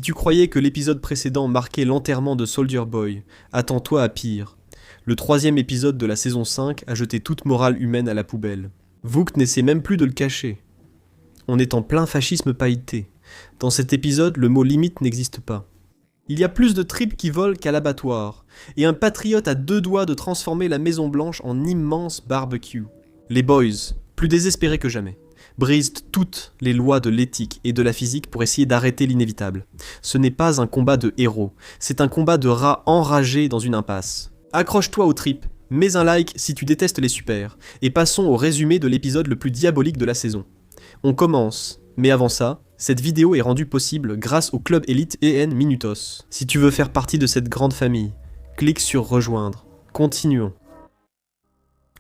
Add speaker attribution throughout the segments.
Speaker 1: tu croyais que l'épisode précédent marquait l'enterrement de Soldier Boy, attends-toi à pire. Le 3e épisode de la saison 5 a jeté toute morale humaine à la poubelle. Vought n'essaie même plus de le cacher. On est en plein fascisme pailleté. Dans cet épisode, le mot limite n'existe pas. Il y a plus de tripes qui volent qu'à l'abattoir, et un patriote à 2 doigts de transformer la Maison Blanche en immense barbecue. Les boys, plus désespérés que jamais, brisent toutes les lois de l'éthique et de la physique pour essayer d'arrêter l'inévitable. Ce n'est pas un combat de héros, c'est un combat de rats enragés dans une impasse. Accroche-toi aux tripes, mets un like si tu détestes les super, et passons au résumé de l'épisode le plus diabolique de la saison. On commence, mais avant ça, cette vidéo est rendue possible grâce au club élite EN Minutos. Si tu veux faire partie de cette grande famille, clique sur rejoindre. Continuons.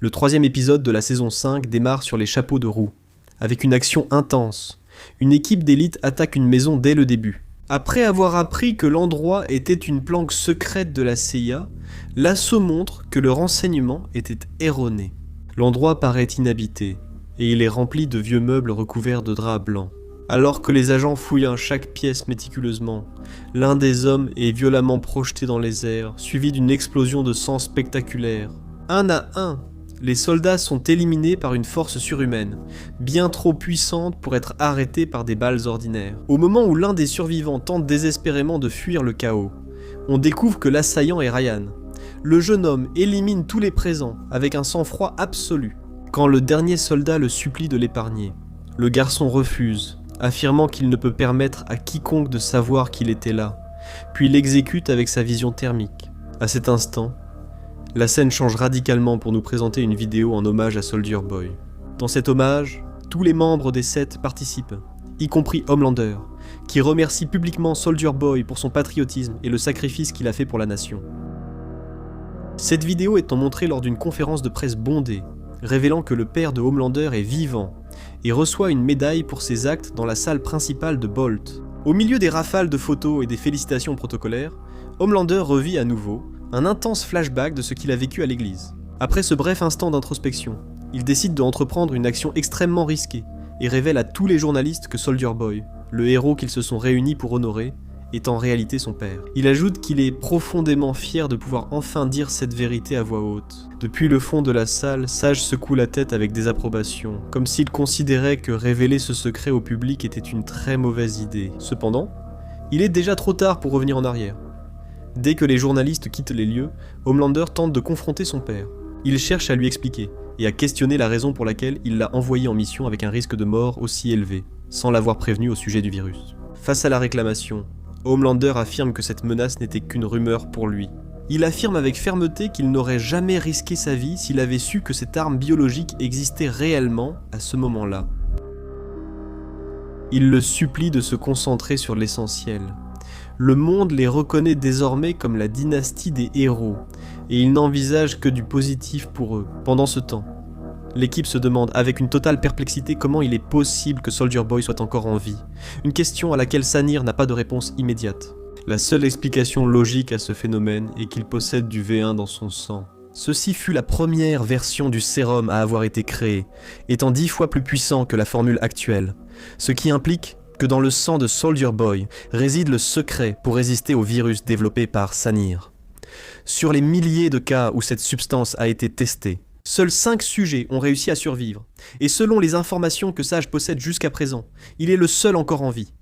Speaker 1: Le 3e épisode de la saison 5 démarre sur les chapeaux de roue, avec une action intense. Une équipe d'élite attaque une maison dès le début. Après avoir appris que l'endroit était une planque secrète de la CIA, l'assaut montre que le renseignement était erroné. L'endroit paraît inhabité, et il est rempli de vieux meubles recouverts de draps blancs. Alors que les agents fouillent chaque pièce méticuleusement, l'un des hommes est violemment projeté dans les airs, suivi d'une explosion de sang spectaculaire. 1 à 1, les soldats sont éliminés par une force surhumaine, bien trop puissante pour être arrêtés par des balles ordinaires. Au moment où l'un des survivants tente désespérément de fuir le chaos, on découvre que l'assaillant est Ryan. Le jeune homme élimine tous les présents avec un sang-froid absolu. Quand le dernier soldat le supplie de l'épargner, le garçon refuse, affirmant qu'il ne peut permettre à quiconque de savoir qu'il était là, puis l'exécute avec sa vision thermique. À cet instant, la scène change radicalement pour nous présenter une vidéo en hommage à Soldier Boy. Dans cet hommage, tous les membres des 7 participent, y compris Homelander, qui remercie publiquement Soldier Boy pour son patriotisme et le sacrifice qu'il a fait pour la nation. Cette vidéo étant montrée lors d'une conférence de presse bondée, révélant que le père de Homelander est vivant et reçoit une médaille pour ses actes dans la salle principale de Bolt. Au milieu des rafales de photos et des félicitations protocolaires, Homelander revit à nouveau un intense flashback de ce qu'il a vécu à l'église. Après ce bref instant d'introspection, il décide d'entreprendre une action extrêmement risquée et révèle à tous les journalistes que Soldier Boy, le héros qu'ils se sont réunis pour honorer, est en réalité son père. Il ajoute qu'il est profondément fier de pouvoir enfin dire cette vérité à voix haute. Depuis le fond de la salle, Sage secoue la tête avec désapprobation, comme s'il considérait que révéler ce secret au public était une très mauvaise idée. Cependant, il est déjà trop tard pour revenir en arrière. Dès que les journalistes quittent les lieux, Homelander tente de confronter son père. Il cherche à lui expliquer, et à questionner la raison pour laquelle il l'a envoyé en mission avec un risque de mort aussi élevé, sans l'avoir prévenu au sujet du virus. Face à la réclamation, Homelander affirme que cette menace n'était qu'une rumeur pour lui. Il affirme avec fermeté qu'il n'aurait jamais risqué sa vie s'il avait su que cette arme biologique existait réellement à ce moment-là. Il le supplie de se concentrer sur l'essentiel. Le monde les reconnaît désormais comme la dynastie des héros, et il n'envisage que du positif pour eux. Pendant ce temps, l'équipe se demande avec une totale perplexité comment il est possible que Soldier Boy soit encore en vie. Une question à laquelle Sanir n'a pas de réponse immédiate. La seule explication logique à ce phénomène est qu'il possède du V1 dans son sang. Ceci fut la première version du sérum à avoir été créée, étant 10 fois plus puissant que la formule actuelle. Ce qui implique que dans le sang de Soldier Boy réside le secret pour résister au virus développé par Sanir. Sur les milliers de cas où cette substance a été testée, seuls 5 sujets ont réussi à survivre, et selon les informations que Sage possède jusqu'à présent, il est le seul encore en vie.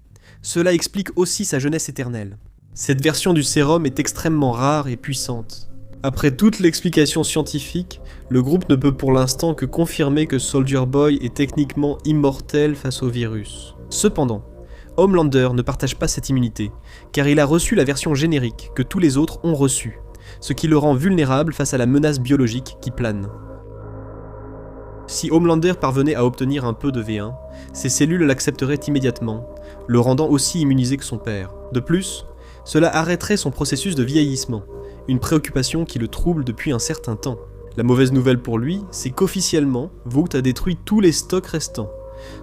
Speaker 1: Cela explique aussi sa jeunesse éternelle. Cette version du sérum est extrêmement rare et puissante. Après toute l'explication scientifique, le groupe ne peut pour l'instant que confirmer que Soldier Boy est techniquement immortel face au virus. Cependant, Homelander ne partage pas cette immunité, car il a reçu la version générique que tous les autres ont reçue, ce qui le rend vulnérable face à la menace biologique qui plane. Si Homelander parvenait à obtenir un peu de V1, ses cellules l'accepteraient immédiatement, le rendant aussi immunisé que son père. De plus, cela arrêterait son processus de vieillissement, une préoccupation qui le trouble depuis un certain temps. La mauvaise nouvelle pour lui, c'est qu'officiellement, Vought a détruit tous les stocks restants.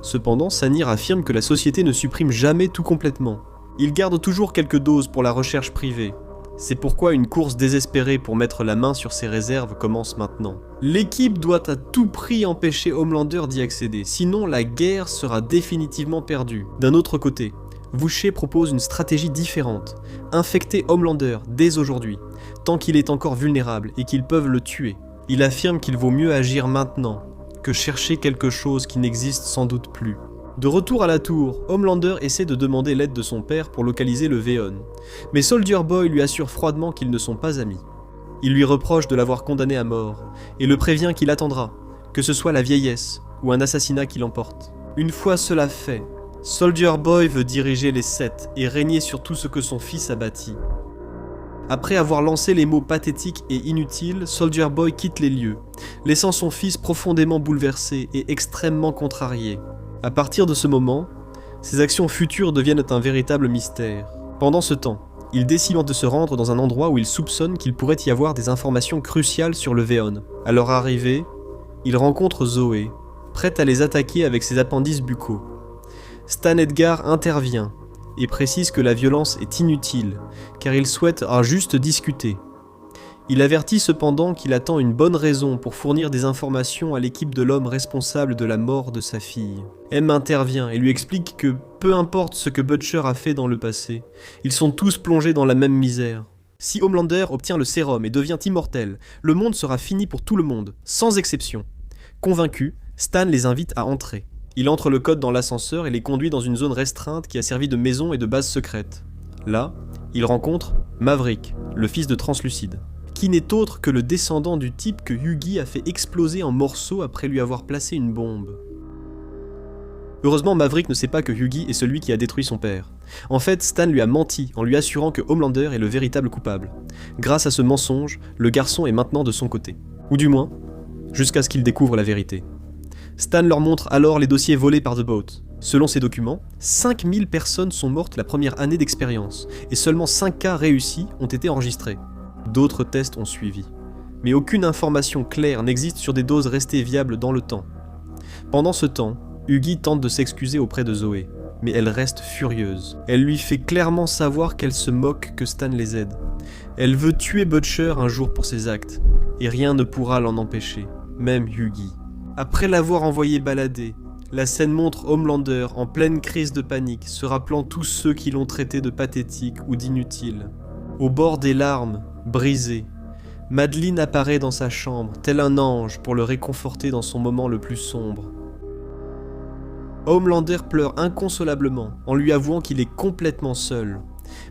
Speaker 1: Cependant, Sanir affirme que la société ne supprime jamais tout complètement. Il garde toujours quelques doses pour la recherche privée. C'est pourquoi une course désespérée pour mettre la main sur ses réserves commence maintenant. L'équipe doit à tout prix empêcher Homelander d'y accéder, sinon la guerre sera définitivement perdue. D'un autre côté, Boucher propose une stratégie différente. Infecter Homelander dès aujourd'hui, tant qu'il est encore vulnérable et qu'ils peuvent le tuer. Il affirme qu'il vaut mieux agir maintenant que chercher quelque chose qui n'existe sans doute plus. De retour à la tour, Homelander essaie de demander l'aide de son père pour localiser le Vhéon. Mais Soldier Boy lui assure froidement qu'ils ne sont pas amis. Il lui reproche de l'avoir condamné à mort et le prévient qu'il attendra, que ce soit la vieillesse ou un assassinat qui l'emporte. Une fois cela fait, Soldier Boy veut diriger les Sept et régner sur tout ce que son fils a bâti. Après avoir lancé les mots pathétiques et inutiles, Soldier Boy quitte les lieux, laissant son fils profondément bouleversé et extrêmement contrarié. À partir de ce moment, ses actions futures deviennent un véritable mystère. Pendant ce temps, il décide de se rendre dans un endroit où il soupçonne qu'il pourrait y avoir des informations cruciales sur le Vhéon. À leur arrivée, il rencontre Zoé, prête à les attaquer avec ses appendices buccaux. Stan Edgar intervient et précise que la violence est inutile, car il souhaite juste discuter. Il avertit cependant qu'il attend une bonne raison pour fournir des informations à l'équipe de l'homme responsable de la mort de sa fille. M intervient et lui explique que peu importe ce que Butcher a fait dans le passé, ils sont tous plongés dans la même misère. Si Homelander obtient le sérum et devient immortel, le monde sera fini pour tout le monde, sans exception. Convaincu, Stan les invite à entrer. Il entre le code dans l'ascenseur et les conduit dans une zone restreinte qui a servi de maison et de base secrète. Là, il rencontre Maverick, le fils de Translucide, qui n'est autre que le descendant du type que Hughie a fait exploser en morceaux après lui avoir placé une bombe. Heureusement, Maverick ne sait pas que Hughie est celui qui a détruit son père. En fait, Stan lui a menti en lui assurant que Homelander est le véritable coupable. Grâce à ce mensonge, le garçon est maintenant de son côté. Ou du moins, jusqu'à ce qu'il découvre la vérité. Stan leur montre alors les dossiers volés par The Boat. Selon ces documents, 5000 personnes sont mortes la première année d'expérience, et seulement 5 cas réussis ont été enregistrés. D'autres tests ont suivi. Mais aucune information claire n'existe sur des doses restées viables dans le temps. Pendant ce temps, Hughie tente de s'excuser auprès de Zoé, mais elle reste furieuse. Elle lui fait clairement savoir qu'elle se moque que Stan les aide. Elle veut tuer Butcher un jour pour ses actes, et rien ne pourra l'en empêcher, même Hughie. Après l'avoir envoyé balader, la scène montre Homelander en pleine crise de panique, se rappelant tous ceux qui l'ont traité de pathétique ou d'inutile. Au bord des larmes, brisé, Madeline apparaît dans sa chambre, tel un ange pour le réconforter dans son moment le plus sombre. Homelander pleure inconsolablement en lui avouant qu'il est complètement seul,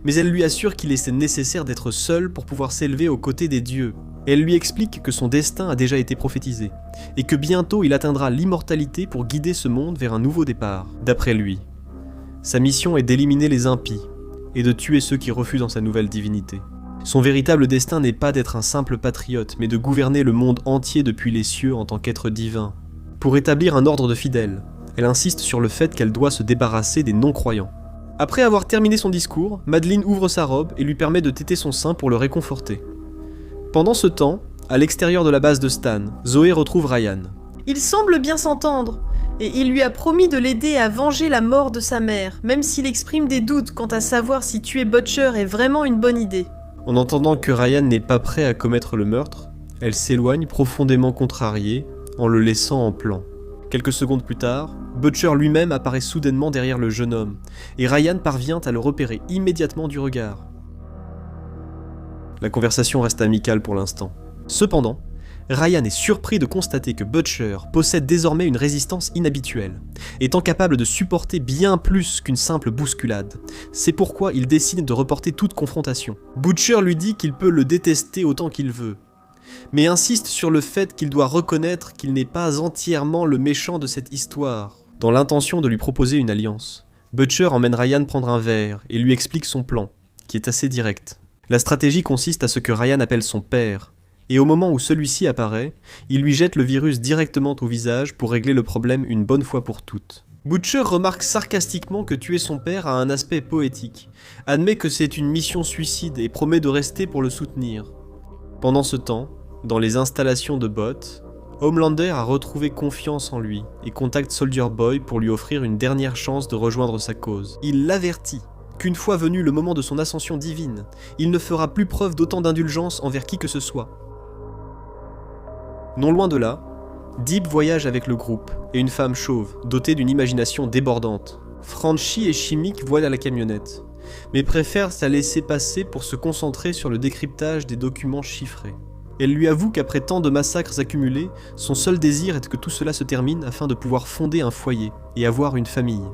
Speaker 1: mais elle lui assure qu'il est nécessaire d'être seul pour pouvoir s'élever aux côtés des dieux. Elle lui explique que son destin a déjà été prophétisé, et que bientôt il atteindra l'immortalité pour guider ce monde vers un nouveau départ. D'après lui, sa mission est d'éliminer les impies, et de tuer ceux qui refusent dans sa nouvelle divinité. Son véritable destin n'est pas d'être un simple patriote, mais de gouverner le monde entier depuis les cieux en tant qu'être divin. Pour établir un ordre de fidèles, elle insiste sur le fait qu'elle doit se débarrasser des non-croyants. Après avoir terminé son discours, Madeline ouvre sa robe et lui permet de téter son sein pour le réconforter. Pendant ce temps, à l'extérieur de la base de Stan, Zoé retrouve Ryan.
Speaker 2: Il semble bien s'entendre, et il lui a promis de l'aider à venger la mort de sa mère, même s'il exprime des doutes quant à savoir si tuer Butcher est vraiment une bonne idée.
Speaker 1: En entendant que Ryan n'est pas prêt à commettre le meurtre, elle s'éloigne profondément contrariée, en le laissant en plan. Quelques secondes plus tard, Butcher lui-même apparaît soudainement derrière le jeune homme, et Ryan parvient à le repérer immédiatement du regard. La conversation reste amicale pour l'instant. Cependant, Ryan est surpris de constater que Butcher possède désormais une résistance inhabituelle, étant capable de supporter bien plus qu'une simple bousculade. C'est pourquoi il décide de reporter toute confrontation. Butcher lui dit qu'il peut le détester autant qu'il veut, mais insiste sur le fait qu'il doit reconnaître qu'il n'est pas entièrement le méchant de cette histoire. Dans l'intention de lui proposer une alliance, Butcher emmène Ryan prendre un verre et lui explique son plan, qui est assez direct. La stratégie consiste à ce que Ryan appelle son père, et au moment où celui-ci apparaît, il lui jette le virus directement au visage pour régler le problème une bonne fois pour toutes. Butcher remarque sarcastiquement que tuer son père a un aspect poétique, admet que c'est une mission suicide et promet de rester pour le soutenir. Pendant ce temps, dans les installations de Bot, Homelander a retrouvé confiance en lui et contacte Soldier Boy pour lui offrir une dernière chance de rejoindre sa cause. Il l'avertit qu'une fois venu le moment de son ascension divine, il ne fera plus preuve d'autant d'indulgence envers qui que ce soit. Non loin de là, Deep voyage avec le groupe et une femme chauve, dotée d'une imagination débordante. Franchi et Chimique voient la camionnette, mais préfèrent la laisser passer pour se concentrer sur le décryptage des documents chiffrés. Elle lui avoue qu'après tant de massacres accumulés, son seul désir est que tout cela se termine afin de pouvoir fonder un foyer et avoir une famille.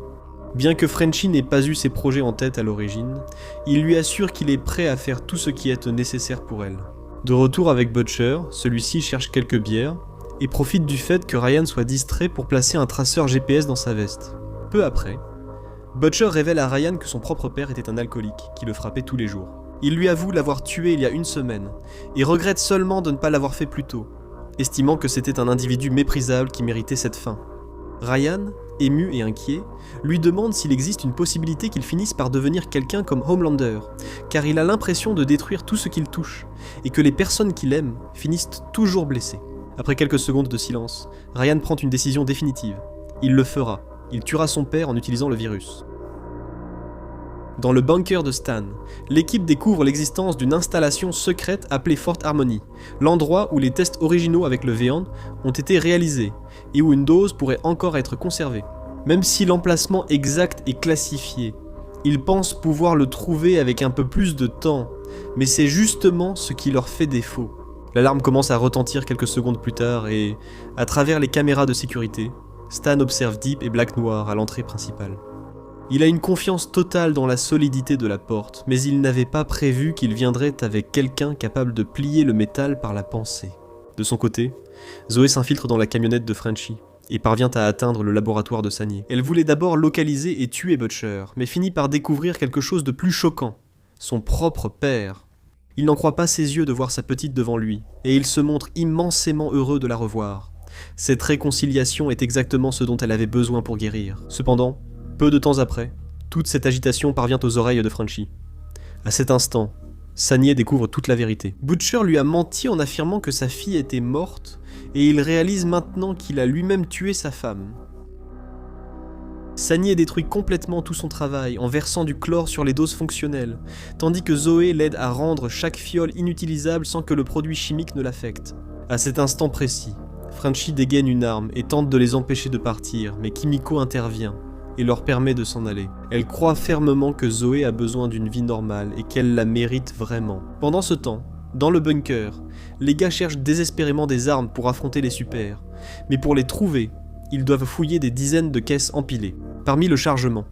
Speaker 1: Bien que Frenchie n'ait pas eu ses projets en tête à l'origine, il lui assure qu'il est prêt à faire tout ce qui est nécessaire pour elle. De retour avec Butcher, celui-ci cherche quelques bières et profite du fait que Ryan soit distrait pour placer un traceur GPS dans sa veste. Peu après, Butcher révèle à Ryan que son propre père était un alcoolique qui le frappait tous les jours. Il lui avoue l'avoir tué il y a une semaine et regrette seulement de ne pas l'avoir fait plus tôt, estimant que c'était un individu méprisable qui méritait cette fin. Ryan, ému et inquiet, lui demande s'il existe une possibilité qu'il finisse par devenir quelqu'un comme Homelander, car il a l'impression de détruire tout ce qu'il touche, et que les personnes qu'il aime finissent toujours blessées. Après quelques secondes de silence, Ryan prend une décision définitive. Il le fera. Il tuera son père en utilisant le virus. Dans le bunker de Stan, l'équipe découvre l'existence d'une installation secrète appelée Fort Harmony, l'endroit où les tests originaux avec le Veon ont été réalisés et où une dose pourrait encore être conservée. Même si l'emplacement exact est classifié, ils pensent pouvoir le trouver avec un peu plus de temps, mais c'est justement ce qui leur fait défaut. L'alarme commence à retentir quelques secondes plus tard et, à travers les caméras de sécurité, Stan observe Deep et Black Noir à l'entrée principale. Il a une confiance totale dans la solidité de la porte, mais il n'avait pas prévu qu'il viendrait avec quelqu'un capable de plier le métal par la pensée. De son côté, Zoé s'infiltre dans la camionnette de Frenchie et parvient à atteindre le laboratoire de Sanier. Elle voulait d'abord localiser et tuer Butcher, mais finit par découvrir quelque chose de plus choquant, son propre père. Il n'en croit pas ses yeux de voir sa petite devant lui, et il se montre immensément heureux de la revoir. Cette réconciliation est exactement ce dont elle avait besoin pour guérir. Cependant, peu de temps après, toute cette agitation parvient aux oreilles de Frenchie. À cet instant, Sanier découvre toute la vérité. Butcher lui a menti en affirmant que sa fille était morte, et il réalise maintenant qu'il a lui-même tué sa femme. Sanier détruit complètement tout son travail en versant du chlore sur les doses fonctionnelles, tandis que Zoé l'aide à rendre chaque fiole inutilisable sans que le produit chimique ne l'affecte. À cet instant précis, Frenchie dégaine une arme et tente de les empêcher de partir, mais Kimiko intervient et leur permet de s'en aller. Elle croit fermement que Zoé a besoin d'une vie normale et qu'elle la mérite vraiment. Pendant ce temps, dans le bunker, les gars cherchent désespérément des armes pour affronter les supers, mais pour les trouver, ils doivent fouiller des dizaines de caisses empilées. Parmi le chargement,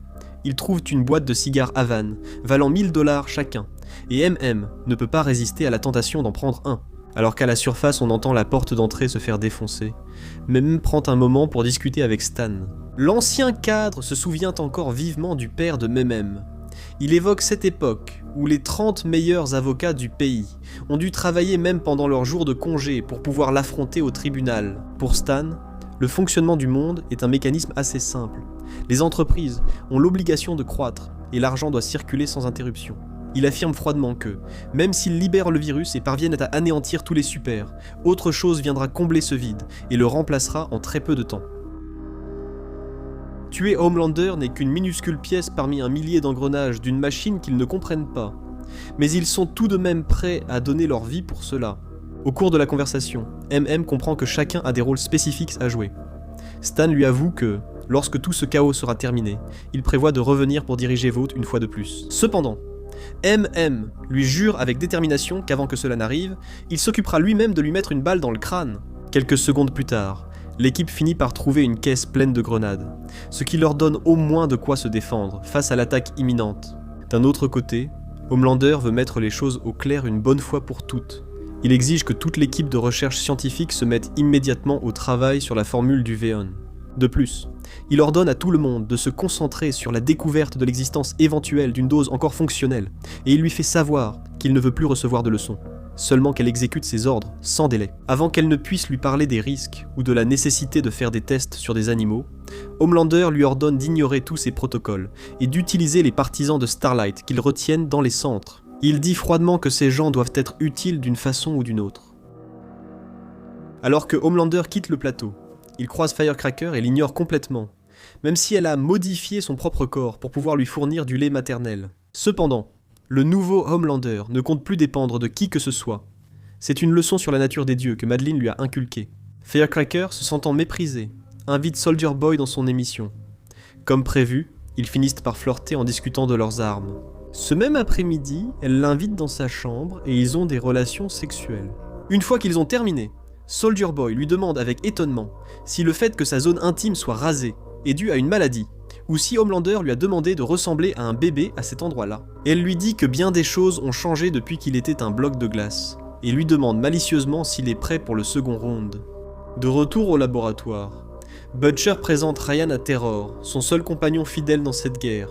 Speaker 1: ils trouvent une boîte de cigares Havane, valant $1000 chacun, et MM ne peut pas résister à la tentation d'en prendre un. Alors qu'à la surface on entend la porte d'entrée se faire défoncer, Mem prend un moment pour discuter avec Stan. L'ancien cadre se souvient encore vivement du père de Memem. Il évoque cette époque où les 30 meilleurs avocats du pays ont dû travailler même pendant leurs jours de congé pour pouvoir l'affronter au tribunal. Pour Stan, le fonctionnement du monde est un mécanisme assez simple. Les entreprises ont l'obligation de croître et l'argent doit circuler sans interruption. Il affirme froidement que, même s'ils libèrent le virus et parviennent à anéantir tous les supers, autre chose viendra combler ce vide et le remplacera en très peu de temps. Tuer Homelander n'est qu'une minuscule pièce parmi un millier d'engrenages d'une machine qu'ils ne comprennent pas, mais ils sont tout de même prêts à donner leur vie pour cela. Au cours de la conversation, MM comprend que chacun a des rôles spécifiques à jouer. Stan lui avoue que, lorsque tout ce chaos sera terminé, il prévoit de revenir pour diriger Vought une fois de plus. Cependant, MM lui jure avec détermination qu'avant que cela n'arrive, il s'occupera lui-même de lui mettre une balle dans le crâne. Quelques secondes plus tard, l'équipe finit par trouver une caisse pleine de grenades, ce qui leur donne au moins de quoi se défendre face à l'attaque imminente. D'un autre côté, Homelander veut mettre les choses au clair une bonne fois pour toutes. Il exige que toute l'équipe de recherche scientifique se mette immédiatement au travail sur la formule du Veon. De plus, il ordonne à tout le monde de se concentrer sur la découverte de l'existence éventuelle d'une dose encore fonctionnelle, et il lui fait savoir qu'il ne veut plus recevoir de leçons, seulement qu'elle exécute ses ordres sans délai. Avant qu'elle ne puisse lui parler des risques ou de la nécessité de faire des tests sur des animaux, Homelander lui ordonne d'ignorer tous ces protocoles et d'utiliser les partisans de Starlight qu'ils retiennent dans les centres. Il dit froidement que ces gens doivent être utiles d'une façon ou d'une autre. Alors que Homelander quitte le plateau, il croise Firecracker et l'ignore complètement, même si elle a modifié son propre corps pour pouvoir lui fournir du lait maternel. Cependant, le nouveau Homelander ne compte plus dépendre de qui que ce soit. C'est une leçon sur la nature des dieux que Madeline lui a inculquée. Firecracker, se sentant méprisé, invite Soldier Boy dans son émission. Comme prévu, Ils finissent par flirter en discutant de leurs armes. Ce même après-midi, elle l'invite dans sa chambre et ils ont des relations sexuelles. Une fois qu'ils ont terminé, Soldier Boy lui demande avec étonnement si le fait que sa zone intime soit rasée est dû à une maladie, ou si Homelander lui a demandé de ressembler à un bébé à cet endroit-là. Elle lui dit que bien des choses ont changé depuis qu'il était un bloc de glace, et lui demande malicieusement s'il est prêt pour le second round. De retour au laboratoire, Butcher présente Ryan à Terror, son seul compagnon fidèle dans cette guerre,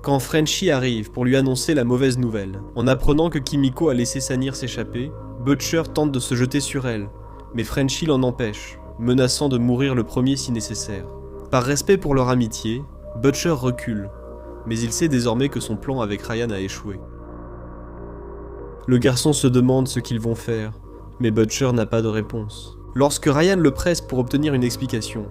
Speaker 1: quand Frenchie arrive pour lui annoncer la mauvaise nouvelle. En apprenant que Kimiko a laissé Sanir s'échapper, Butcher tente de se jeter sur elle, mais Frenchie l'en empêche, menaçant de mourir le premier si nécessaire. Par respect pour leur amitié, Butcher recule, mais il sait désormais que son plan avec Ryan a échoué. Le garçon se demande ce qu'ils vont faire, mais Butcher n'a pas de réponse. Lorsque Ryan le presse pour obtenir une explication,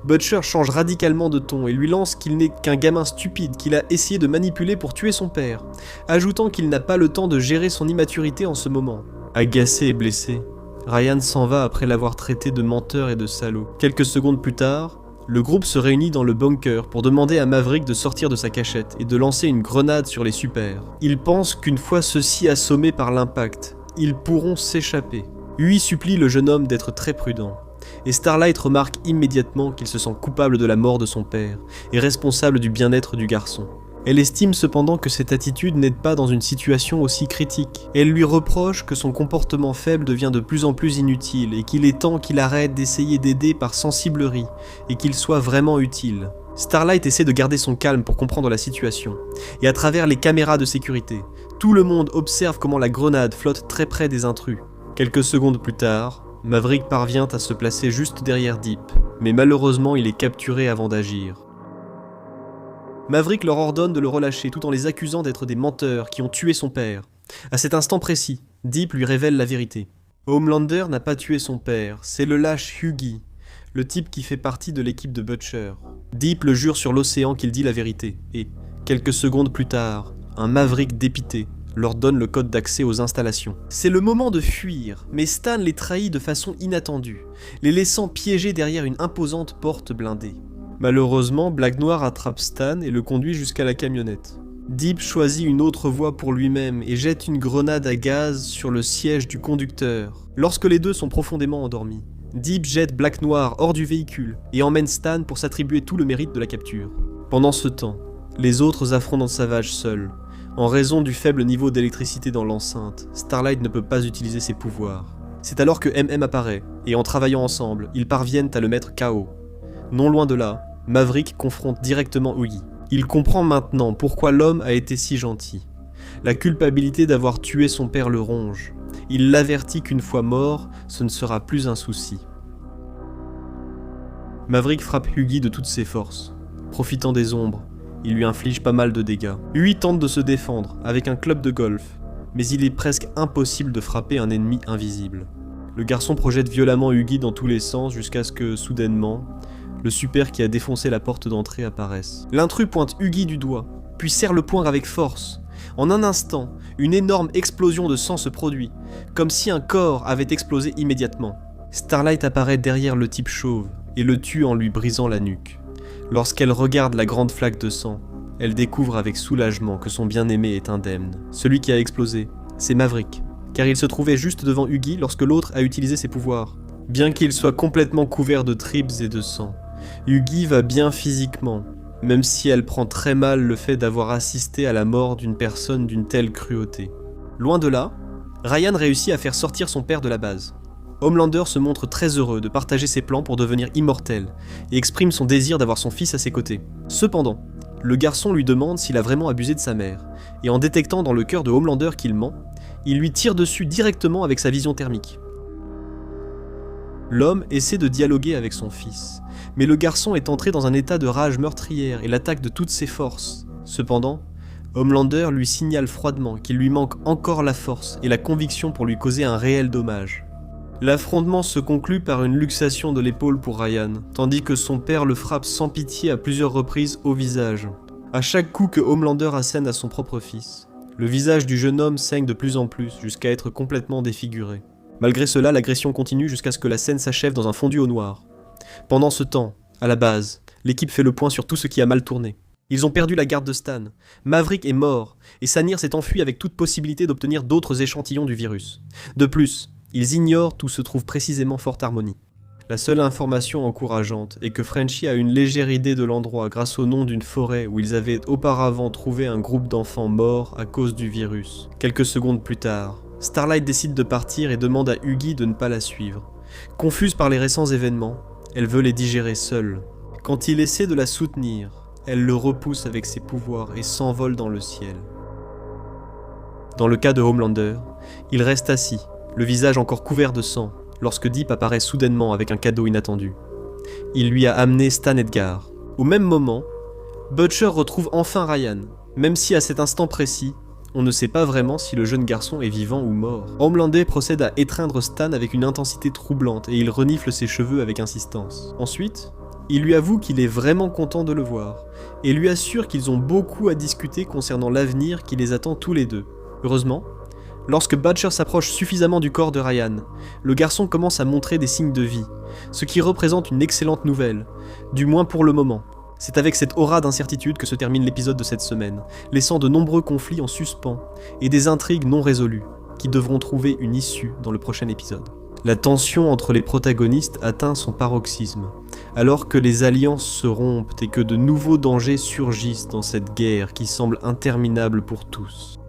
Speaker 1: Butcher change radicalement de ton et lui lance qu'il n'est qu'un gamin stupide qu'il a essayé de manipuler pour tuer son père, ajoutant qu'il n'a pas le temps de gérer son immaturité en ce moment. Agacé et blessé, Ryan s'en va après l'avoir traité de menteur et de salaud. Quelques secondes plus tard, le groupe se réunit dans le bunker pour demander à Maverick de sortir de sa cachette et de lancer une grenade sur les supers. Ils pensent qu'une fois ceux-ci assommés par l'impact, ils pourront s'échapper. Hui supplie le jeune homme d'être très prudent, et Starlight remarque immédiatement qu'il se sent coupable de la mort de son père et responsable du bien-être du garçon. Elle estime cependant que cette attitude n'aide pas dans une situation aussi critique, et elle lui reproche que son comportement faible devient de plus en plus inutile et qu'il est temps qu'il arrête d'essayer d'aider par sensiblerie et qu'il soit vraiment utile. Starlight essaie de garder son calme pour comprendre la situation, et à travers les caméras de sécurité, tout le monde observe comment la grenade flotte très près des intrus. Quelques secondes plus tard, Maverick parvient à se placer juste derrière Deep, mais malheureusement il est capturé avant d'agir. Maverick leur ordonne de le relâcher tout en les accusant d'être des menteurs qui ont tué son père. À cet instant précis, Deep lui révèle la vérité. Homelander n'a pas tué son père, c'est le lâche Hughie, le type qui fait partie de l'équipe de Butcher. Deep le jure sur l'océan qu'il dit la vérité, et, quelques secondes plus tard, un Maverick dépité leur donne le code d'accès aux installations. C'est le moment de fuir, mais Stan les trahit de façon inattendue, les laissant piégés derrière une imposante porte blindée. Malheureusement, Black Noir attrape Stan et le conduit jusqu'à la camionnette. Deep choisit une autre voie pour lui-même et jette une grenade à gaz sur le siège du conducteur. Lorsque les deux sont profondément endormis, Deep jette Black Noir hors du véhicule et emmène Stan pour s'attribuer tout le mérite de la capture. Pendant ce temps, les autres affrontent Savage seuls. En raison du faible niveau d'électricité dans l'enceinte, Starlight ne peut pas utiliser ses pouvoirs. C'est alors que MM apparaît, et en travaillant ensemble, ils parviennent à le mettre KO. Non loin de là, Maverick confronte directement Hughie. Il comprend maintenant pourquoi l'homme a été si gentil. La culpabilité d'avoir tué son père le ronge. Il l'avertit qu'une fois mort, ce ne sera plus un souci. Maverick frappe Hughie de toutes ses forces. Profitant des ombres, il lui inflige pas mal de dégâts. Hughie tente de se défendre avec un club de golf, mais il est presque impossible de frapper un ennemi invisible. Le garçon projette violemment Hughie dans tous les sens jusqu'à ce que, soudainement, le super qui a défoncé la porte d'entrée apparaisse. L'intrus pointe Hughie du doigt, puis serre le poing avec force. En un instant, une énorme explosion de sang se produit, comme si un corps avait explosé immédiatement. Starlight apparaît derrière le type chauve et le tue en lui brisant la nuque. Lorsqu'elle regarde la grande flaque de sang, elle découvre avec soulagement que son bien-aimé est indemne. Celui qui a explosé, c'est Maverick, car il se trouvait juste devant Hughie lorsque l'autre a utilisé ses pouvoirs. Bien qu'il soit complètement couvert de tripes et de sang, Hughie va bien physiquement, même si elle prend très mal le fait d'avoir assisté à la mort d'une personne d'une telle cruauté. Loin de là, Ryan réussit à faire sortir son père de la base. Homelander se montre très heureux de partager ses plans pour devenir immortel et exprime son désir d'avoir son fils à ses côtés. Cependant, le garçon lui demande s'il a vraiment abusé de sa mère, et en détectant dans le cœur de Homelander qu'il ment, il lui tire dessus directement avec sa vision thermique. L'homme essaie de dialoguer avec son fils, mais le garçon est entré dans un état de rage meurtrière et l'attaque de toutes ses forces. Cependant, Homelander lui signale froidement qu'il lui manque encore la force et la conviction pour lui causer un réel dommage. L'affrontement se conclut par une luxation de l'épaule pour Ryan, tandis que son père le frappe sans pitié à plusieurs reprises au visage. À chaque coup que Homelander assène à son propre fils, le visage du jeune homme saigne de plus en plus jusqu'à être complètement défiguré. Malgré cela, l'agression continue jusqu'à ce que la scène s'achève dans un fondu au noir. Pendant ce temps, à la base, l'équipe fait le point sur tout ce qui a mal tourné. Ils ont perdu la garde de Stan. Maverick est mort, et Sanir s'est enfui avec toute possibilité d'obtenir d'autres échantillons du virus. De plus, ils ignorent où se trouve précisément Fort Harmony. La seule information encourageante est que Frenchie a une légère idée de l'endroit grâce au nom d'une forêt où ils avaient auparavant trouvé un groupe d'enfants morts à cause du virus. Quelques secondes plus tard, Starlight décide de partir et demande à Huggy de ne pas la suivre. Confuse par les récents événements, elle veut les digérer seule. Quand il essaie de la soutenir, elle le repousse avec ses pouvoirs et s'envole dans le ciel. Dans le cas de Homelander, il reste assis, le visage encore couvert de sang, lorsque Deep apparaît soudainement avec un cadeau inattendu. Il lui a amené Stan Edgar. Au même moment, Butcher retrouve enfin Ryan, même si à cet instant précis, on ne sait pas vraiment si le jeune garçon est vivant ou mort. Homelander procède à étreindre Stan avec une intensité troublante et il renifle ses cheveux avec insistance. Ensuite, il lui avoue qu'il est vraiment content de le voir, et lui assure qu'ils ont beaucoup à discuter concernant l'avenir qui les attend tous les deux. Heureusement, lorsque Butcher s'approche suffisamment du corps de Ryan, le garçon commence à montrer des signes de vie, ce qui représente une excellente nouvelle, du moins pour le moment. C'est avec cette aura d'incertitude que se termine l'épisode de cette semaine, laissant de nombreux conflits en suspens et des intrigues non résolues, qui devront trouver une issue dans le prochain épisode. La tension entre les protagonistes atteint son paroxysme, alors que les alliances se rompent et que de nouveaux dangers surgissent dans cette guerre qui semble interminable pour tous.